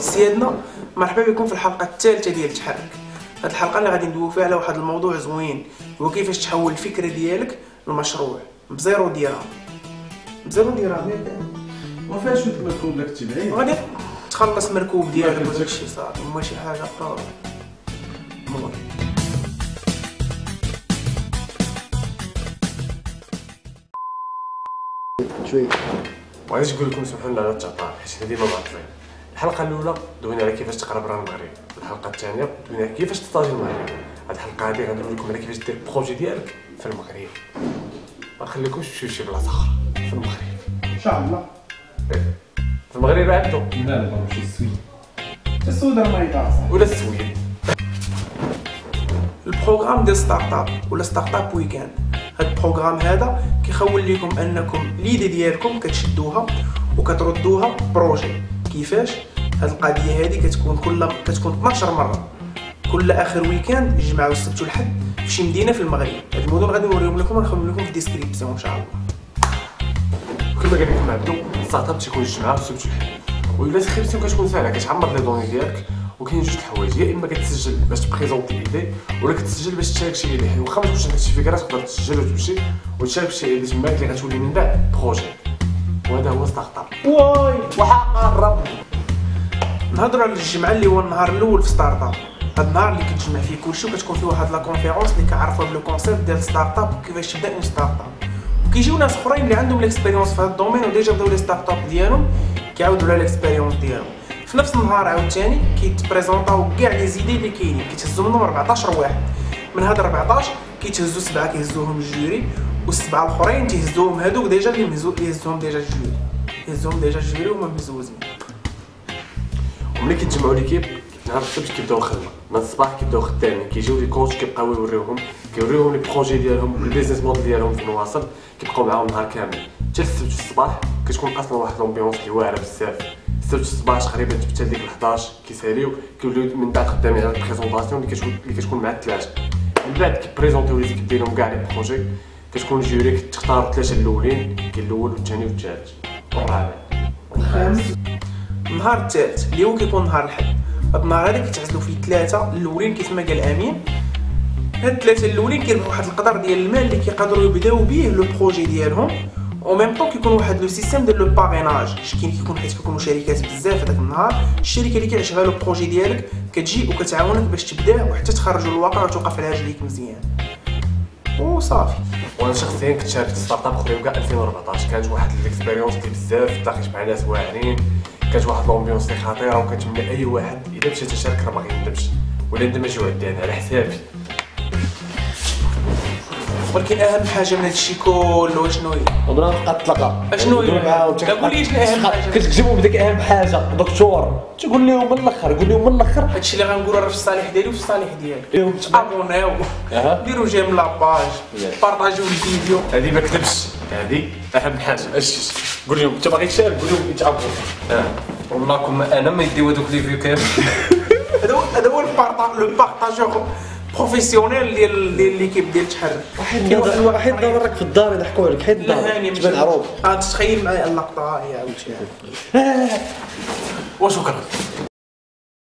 سيادنا مرحبا بكم في الحلقه الثالثه ديال تحرك. هاد الحلقه اللي غادي ندويو فيها على واحد الموضوع زوين، هو كيفاش تحول الفكره ديالك لمشروع بزيرو درهم. بزيرو درهم ما فيهاش شويه مركوب داك التبعيد، غادي تخلص مركوب ديالك وداكشي صافي، ماشي حاجه اخرى. شويه ما غاديش نقول لكم سمحوا لنا على التعطيل حيت ديما معطلين. الحلقه الاولى دوينا على كيفاش تقرا برا المغرب، الحلقه الثانيه دوينا على كيفاش تستاجي المغرب. هاد الحلقه هادي غندوي لكم على كيفاش دير البروجي ديالك في المغرب، ما نخليكمش تمشيو شي بلاصه اخرى في المغرب ان شاء الله. في المغرب عندو لا نمشي للسويد، السويد راه ما يقاص ولا السويد. البروغرام ديال ستارت اب ولا ستارت اب ويكاند، هاد البروغرام هذا كيخول لكم انكم ليدي ديالكم كتشدوها وكتردوها بروجي. كيفاش؟ هاد القضيه هذه كتكون 12 مره كل اخر ويكاند، يجمعوا السبت والحد في شي مدينه في المغرب. هاد المدن غادي نوريهم لكم ونخليهم لكم في الديسكريبسيون ان شاء الله. كما قال لكم عبدو، ستارت اب تيكون الجمعه والسبت والحد، ولا الديسكريبسيون كتكون ساهله، كتعمر لي دوني ديالك. وكاين جوج الحوايج، يا اما كتسجل باش تبريزونتي ايدي، ولا كتسجل باش تشارك شي ايدي. واخا ما تكونش عندك شي فكره تقدر تسجل وتمشي وتشارك شي ايدي تماك اللي غتولي من بعد بروجي. وهذا هو ستارت اب. واي وحق الرب. نهضروا على الجمعه اللي هو النهار الاول في ستارت اب. هاد النهار اللي كتجمع فيه كلشي وكتكون فيه واحد لا كونفيرونس اللي كيعرفوا بلو كونسيبت ديال ستارت اب وكيفاش تبدا اون ستارت اب. وكيجيو ناس اخرين اللي عندهم ليكسبيريونس في هاد الدومين وديجا بداو لي ستارت اب ديالهم كيعاودوا على ليكسبيريونس ديالهم. في نفس النهار عاوتاني كيتبريزونطاو كاع لي زيدي اللي كاينين، كيتهزوا منهم 14 واحد. من هاد 14 كيتهزوا 7 كيهزوهم الجوري، والسبعه الاخرين تيهزوهم هادوك ديجا اللي يهزوهم ديجا الجوري، يهزوهم ديجا الجوري وهما مزوزين. وملي كيتجمعوا ليكيب نهار السبت كيبداو الخدمه، من الصباح كيبداو خدامين، كيجيو لي كوتش كيبقاو كيوريوهم لي بروجي ديالهم والبيزنس موديل ديالهم في الواصل، كيبقاو معاهم نهار كامل حتى السبت الصباح. كتكون اصلا واحد لومبيونس اللي واعره بزاف. السبت الصباح تقريبا حتى ديك 11 كيساليو، كيوليو من بعد خدامين على البريزونطاسيون اللي كتكون مع الثلاثه. من بعد كيبريزونطيو ليزيكيب ديالهم كاع لي بروجي، كتكون الجوري كتختار الثلاثه الاولين، كاين الاول والثاني والثالث والرابع والخامس. النهار الثالث اللي هو كيكون نهار الحد، هاد النهار هذا كيتعزلوا فيه الثلاثه الاولين كيف ما قال امين. هاد الثلاثه الاولين كيربحوا واحد القدر ديال المال اللي كيقدروا يبداو به لو بروجي ديالهم. او ميم طون كيكون واحد لو سيستيم ديال لو باريناج، كيكون حيت كيكونوا شركات بزاف هذاك النهار. الشركه اللي كيعجبها لو بروجي ديالك كتجي وكتعاونك باش تبداه وحتى تخرجوا للواقع وتوقف على رجليك مزيان وصافي. وانا شخصيا كنت شاركت في ستارت اب اخرين كاع 2014، كانت واحد الاكسبيريونس ديال بزاف، تلاقيت مع ناس واعرين، كانت واحد لومبيونس اللي خطيره، وكنتمنى اي واحد الا مشى تشارك راه ما غيندمش ولا ندم شي واحد انا على حسابي. ولكن اهم حاجه من هادشي كله شنو هي؟ ودنا نبقى نتلاقى اشنو هي؟ قول لي شنو اهم حاجه؟ كتكتبوا بديك اهم حاجه دكتور، تقول لهم من الاخر، قول لهم من الاخر. هادشي اللي غنقولو راه في الصالح ديالي وفي الصالح ديالك. ابوناو، ديروا جيم لاباج، بارطاجيو الفيديو. هذه ما كذبش، هذه اهم حاجه. اش قول لهم انت باغي تشارك، قول لهم يتعبوا. والله كون انا ما يديو هذوك لي فيو كامل. هذا هو لو بارطاجور بروفيسيونيل ديال ليكيب ديال تحرك. واحد دابا في الدار يضحكوا عليك، حيت الدار تبان عروض. تخيل معايا اللقطه هي عاوتاني. وشكرا.